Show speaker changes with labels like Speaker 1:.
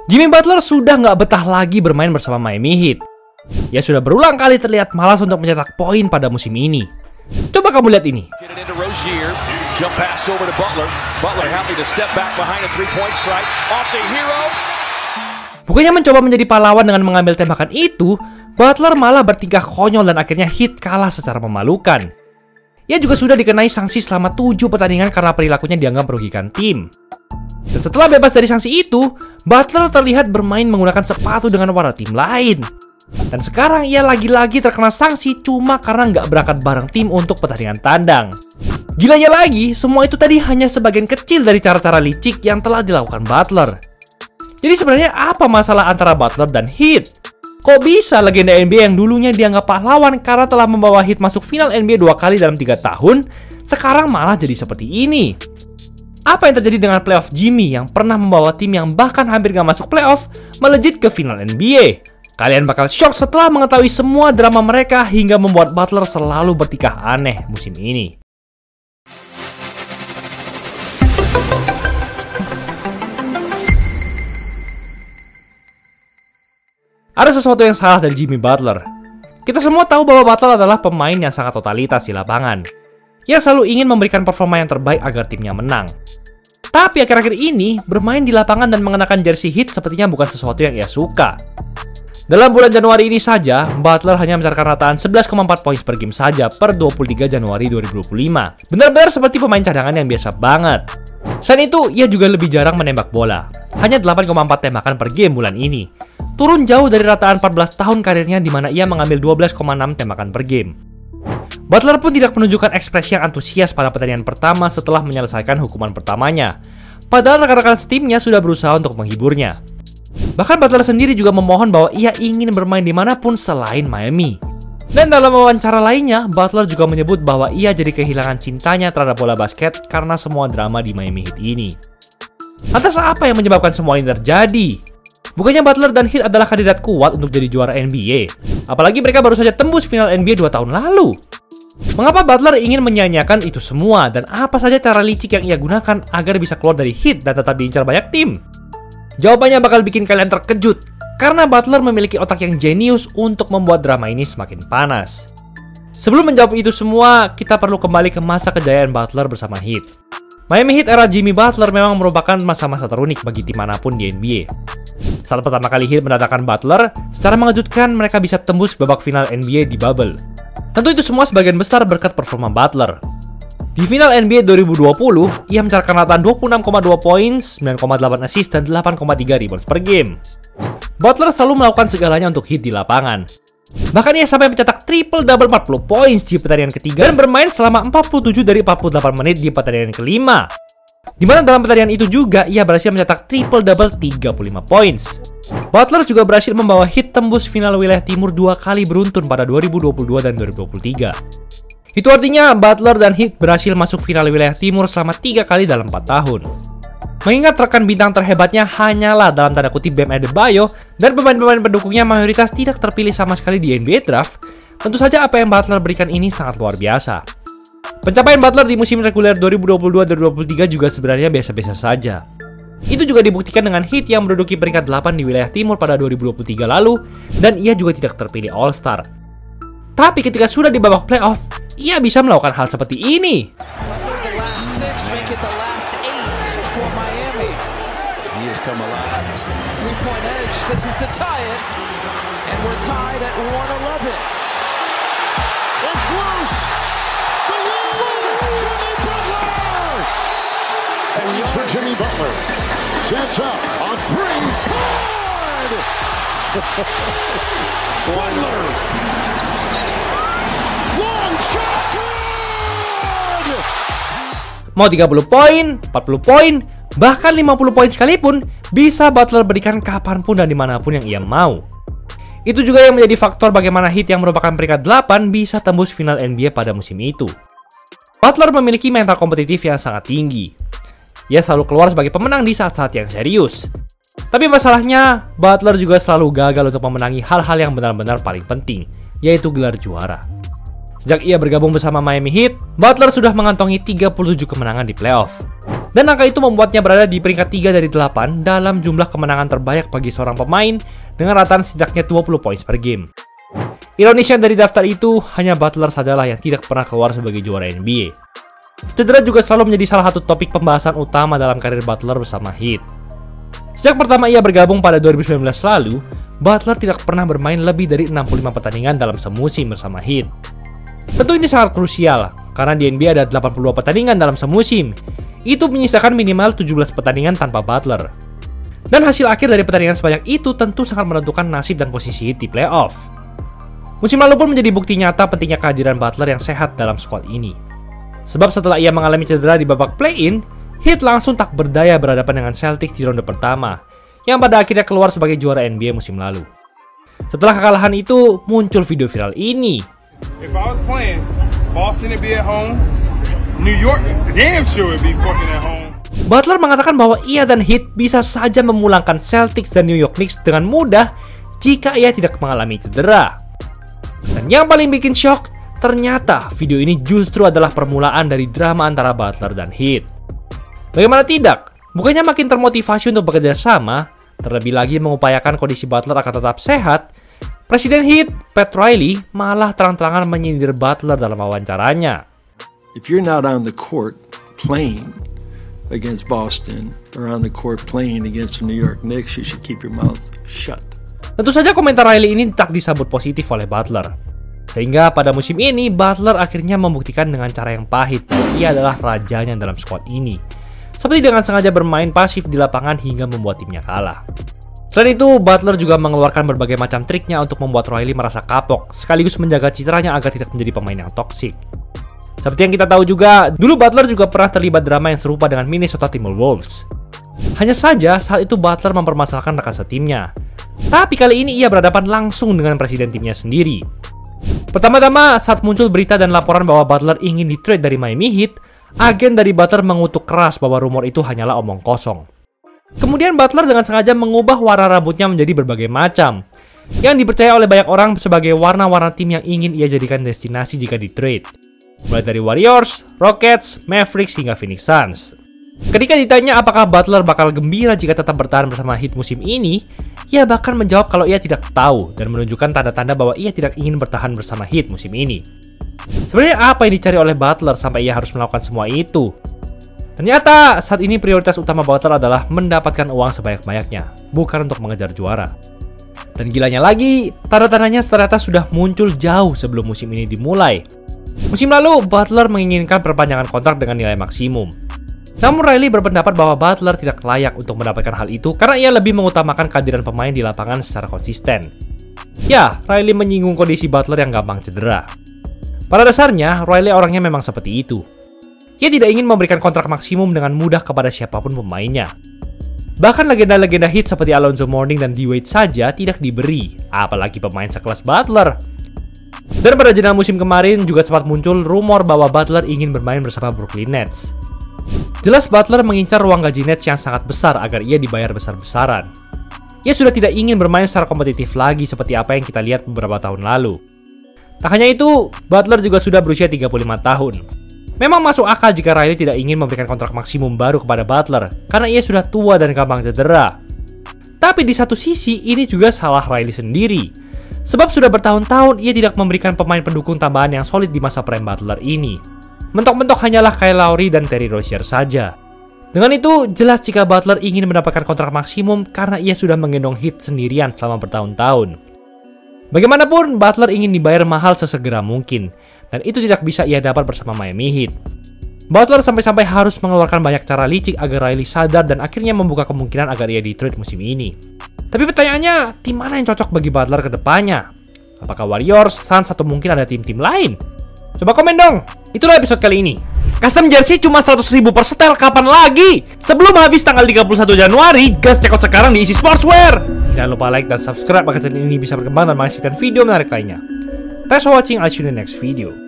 Speaker 1: Jimmy Butler sudah nggak betah lagi bermain bersama Miami Heat. Ia sudah berulang kali terlihat malas untuk mencetak poin pada musim ini. Coba kamu lihat ini. Bukannya mencoba menjadi pahlawan dengan mengambil tembakan itu, Butler malah bertingkah konyol dan akhirnya Heat kalah secara memalukan. Ia juga sudah dikenai sanksi selama 7 pertandingan karena perilakunya dianggap merugikan tim. Dan setelah bebas dari sanksi itu, Butler terlihat bermain menggunakan sepatu dengan warna tim lain. Dan sekarang ia lagi-lagi terkena sanksi cuma karena nggak berangkat bareng tim untuk pertandingan tandang. Gilanya lagi, semua itu tadi hanya sebagian kecil dari cara-cara licik yang telah dilakukan Butler. Jadi sebenarnya apa masalah antara Butler dan Heat? Kok bisa legenda NBA yang dulunya dianggap pahlawan karena telah membawa Heat masuk final NBA 2 kali dalam 3 tahun, sekarang malah jadi seperti ini? Apa yang terjadi dengan playoff Jimmy yang pernah membawa tim yang bahkan hampir gak masuk playoff melejit ke final NBA? Kalian bakal shock setelah mengetahui semua drama mereka hingga membuat Butler selalu bertingkah aneh musim ini. Ada sesuatu yang salah dari Jimmy Butler. Kita semua tahu bahwa Butler adalah pemain yang sangat totalitas di lapangan. Ia selalu ingin memberikan performa yang terbaik agar timnya menang. Tapi akhir-akhir ini, bermain di lapangan dan mengenakan jersey Heat sepertinya bukan sesuatu yang ia suka. Dalam bulan Januari ini saja, Butler hanya mencatatkan rataan 11,4 poin per game saja per 23 Januari 2025. Benar-benar seperti pemain cadangan yang biasa banget. Selain itu, ia juga lebih jarang menembak bola. Hanya 8,4 tembakan per game bulan ini. Turun jauh dari rataan 14 tahun karirnya di mana ia mengambil 12,6 tembakan per game. Butler pun tidak menunjukkan ekspresi yang antusias pada pertandingan pertama setelah menyelesaikan hukuman pertamanya. Padahal rekan-rekan setimnya sudah berusaha untuk menghiburnya. Bahkan Butler sendiri juga memohon bahwa ia ingin bermain dimanapun selain Miami. Dan dalam wawancara lainnya, Butler juga menyebut bahwa ia jadi kehilangan cintanya terhadap bola basket karena semua drama di Miami Heat ini. Lantas apa yang menyebabkan semua ini terjadi? Bukannya Butler dan Heat adalah kandidat kuat untuk jadi juara NBA? Apalagi mereka baru saja tembus final NBA 2 tahun lalu. Mengapa Butler ingin menyanyiakan itu semua? Dan apa saja cara licik yang ia gunakan agar bisa keluar dari Heat dan tetap diincar banyak tim? Jawabannya bakal bikin kalian terkejut, karena Butler memiliki otak yang jenius untuk membuat drama ini semakin panas. Sebelum menjawab itu semua, kita perlu kembali ke masa kejayaan Butler bersama Heat. Miami Heat era Jimmy Butler memang merupakan masa-masa terunik bagi tim manapun di NBA. Saat pertama kali Heat mendatangkan Butler, secara mengejutkan mereka bisa tembus babak final NBA di bubble. Tentu itu semua sebagian besar berkat performa Butler. Di final NBA 2020, ia mencatatkan rataan 26,2 poin, 9,8 assist, dan 8,3 rebounds per game. Butler selalu melakukan segalanya untuk Heat di lapangan. Bahkan ia sampai mencetak triple-double 40 poin di pertandingan ketiga dan bermain selama 47 dari 48 menit di pertandingan kelima. Di mana dalam pertandingan itu juga ia berhasil mencetak triple-double 35 poin. Butler juga berhasil membawa Heat tembus final wilayah timur 2 kali beruntun pada 2022 dan 2023. Itu artinya Butler dan Heat berhasil masuk final wilayah timur selama 3 kali dalam 4 tahun. Mengingat rekan bintang terhebatnya hanyalah dalam tanda kutip Bam Adebayo dan pemain-pemain pendukungnya mayoritas tidak terpilih sama sekali di NBA Draft, tentu saja apa yang Butler berikan ini sangat luar biasa. Pencapaian Butler di musim reguler 2022-2023 juga sebenarnya biasa-biasa saja. Itu juga dibuktikan dengan Heat yang menduduki peringkat 8 di wilayah timur pada 2023 lalu, dan ia juga tidak terpilih All-Star. Tapi ketika sudah di babak playoff, ia bisa melakukan hal seperti ini.
Speaker 2: For Jimmy Butler, sets up on 3. Butler, long shot, good.
Speaker 1: Mau 30 poin, 40 poin, bahkan 50 poin sekalipun bisa Butler berikan kapanpun dan dimanapun yang ia mau. Itu juga yang menjadi faktor bagaimana Heat yang merupakan peringkat 8 bisa tembus final NBA pada musim itu. Butler memiliki mental kompetitif yang sangat tinggi. Ia selalu keluar sebagai pemenang di saat-saat yang serius. Tapi masalahnya, Butler juga selalu gagal untuk memenangi hal-hal yang benar-benar paling penting, yaitu gelar juara. Sejak ia bergabung bersama Miami Heat, Butler sudah mengantongi 37 kemenangan di playoff. Dan angka itu membuatnya berada di peringkat 3 dari 8 dalam jumlah kemenangan terbanyak bagi seorang pemain dengan rataan setidaknya 20 poin per game. Ironisnya dari daftar itu, hanya Butler sajalah yang tidak pernah keluar sebagai juara NBA. Cedera juga selalu menjadi salah satu topik pembahasan utama dalam karir Butler bersama Heat. Sejak pertama ia bergabung pada 2019 lalu, Butler tidak pernah bermain lebih dari 65 pertandingan dalam semusim bersama Heat. Tentu ini sangat krusial, karena di NBA ada 82 pertandingan dalam semusim. Itu menyisakan minimal 17 pertandingan tanpa Butler. Dan hasil akhir dari pertandingan sebanyak itu tentu sangat menentukan nasib dan posisi Heat di playoff. Musim lalu pun menjadi bukti nyata pentingnya kehadiran Butler yang sehat dalam skuad ini. Sebab setelah ia mengalami cedera di babak play-in, Heat langsung tak berdaya berhadapan dengan Celtics di ronde pertama, yang pada akhirnya keluar sebagai juara NBA musim lalu. Setelah kekalahan itu, muncul video viral ini.
Speaker 3: If I was playing, Boston would be at home, New York damn sure would be fucking at home.
Speaker 1: Butler mengatakan bahwa ia dan Heat bisa saja memulangkan Celtics dan New York Knicks dengan mudah jika ia tidak mengalami cedera. Dan yang paling bikin shock, ternyata video ini justru adalah permulaan dari drama antara Butler dan Heat. Bagaimana tidak? Bukannya makin termotivasi untuk bekerja sama, terlebih lagi mengupayakan kondisi Butler akan tetap sehat, Presiden Heat, Pat Riley, malah terang-terangan menyindir Butler dalam wawancaranya.
Speaker 4: If you're not on the court playing against Boston or on the court playing against the New York Knicks, you should keep your mouth shut.
Speaker 1: Tentu saja komentar Riley ini tak disambut positif oleh Butler. Sehingga pada musim ini, Butler akhirnya membuktikan dengan cara yang pahit bahwa ia adalah rajanya dalam skuad ini. Seperti dengan sengaja bermain pasif di lapangan hingga membuat timnya kalah. Selain itu, Butler juga mengeluarkan berbagai macam triknya untuk membuat Riley merasa kapok, sekaligus menjaga citranya agar tidak menjadi pemain yang toksik. Seperti yang kita tahu juga, dulu Butler juga pernah terlibat drama yang serupa dengan Minnesota Timberwolves. Hanya saja, saat itu Butler mempermasalahkan rekan setimnya. Tapi kali ini ia berhadapan langsung dengan presiden timnya sendiri. Pertama-tama, saat muncul berita dan laporan bahwa Butler ingin di-trade dari Miami Heat, agen dari Butler mengutuk keras bahwa rumor itu hanyalah omong kosong. Kemudian Butler dengan sengaja mengubah warna rambutnya menjadi berbagai macam, yang dipercaya oleh banyak orang sebagai warna-warna tim yang ingin ia jadikan destinasi jika di-trade. Mulai dari Warriors, Rockets, Mavericks, hingga Phoenix Suns. Ketika ditanya apakah Butler bakal gembira jika tetap bertahan bersama Heat musim ini, ia bahkan menjawab kalau ia tidak tahu dan menunjukkan tanda-tanda bahwa ia tidak ingin bertahan bersama Heat musim ini. Sebenarnya apa yang dicari oleh Butler sampai ia harus melakukan semua itu? Ternyata saat ini prioritas utama Butler adalah mendapatkan uang sebanyak-banyaknya, bukan untuk mengejar juara. Dan gilanya lagi, tanda-tandanya ternyata sudah muncul jauh sebelum musim ini dimulai. Musim lalu, Butler menginginkan perpanjangan kontrak dengan nilai maksimum. Namun Riley berpendapat bahwa Butler tidak layak untuk mendapatkan hal itu karena ia lebih mengutamakan kehadiran pemain di lapangan secara konsisten. Ya, Riley menyinggung kondisi Butler yang gampang cedera. Pada dasarnya, Riley orangnya memang seperti itu. Ia tidak ingin memberikan kontrak maksimum dengan mudah kepada siapapun pemainnya. Bahkan legenda-legenda Heat seperti Alonzo Mourning dan D-Wade saja tidak diberi, apalagi pemain sekelas Butler. Dan pada jeda musim kemarin juga sempat muncul rumor bahwa Butler ingin bermain bersama Brooklyn Nets. Jelas Butler mengincar ruang gaji Nets yang sangat besar agar ia dibayar besar-besaran. Ia sudah tidak ingin bermain secara kompetitif lagi seperti apa yang kita lihat beberapa tahun lalu. Tak hanya itu, Butler juga sudah berusia 35 tahun. Memang masuk akal jika Riley tidak ingin memberikan kontrak maksimum baru kepada Butler, karena ia sudah tua dan gampang cedera. Tapi di satu sisi, ini juga salah Riley sendiri. Sebab sudah bertahun-tahun ia tidak memberikan pemain pendukung tambahan yang solid di masa prime Butler ini. Mentok-mentok hanyalah Kyle Lowry dan Terry Rozier saja. Dengan itu, jelas jika Butler ingin mendapatkan kontrak maksimum karena ia sudah menggendong Heat sendirian selama bertahun-tahun. Bagaimanapun, Butler ingin dibayar mahal sesegera mungkin, dan itu tidak bisa ia dapat bersama Miami Heat. Butler sampai-sampai harus mengeluarkan banyak cara licik agar Riley sadar dan akhirnya membuka kemungkinan agar ia di-trade musim ini. Tapi pertanyaannya, tim mana yang cocok bagi Butler ke depannya? Apakah Warriors, Suns, atau mungkin ada tim-tim lain? Coba komen dong! Itulah episode kali ini. Custom jersey cuma 100.000 per setel, kapan lagi? Sebelum habis tanggal 31 Januari, gas check out sekarang di Easy Sportswear! Jangan lupa like dan subscribe agar channel ini bisa berkembang dan menghasilkan video menarik lainnya. Thanks for watching, I'll see you in the next video.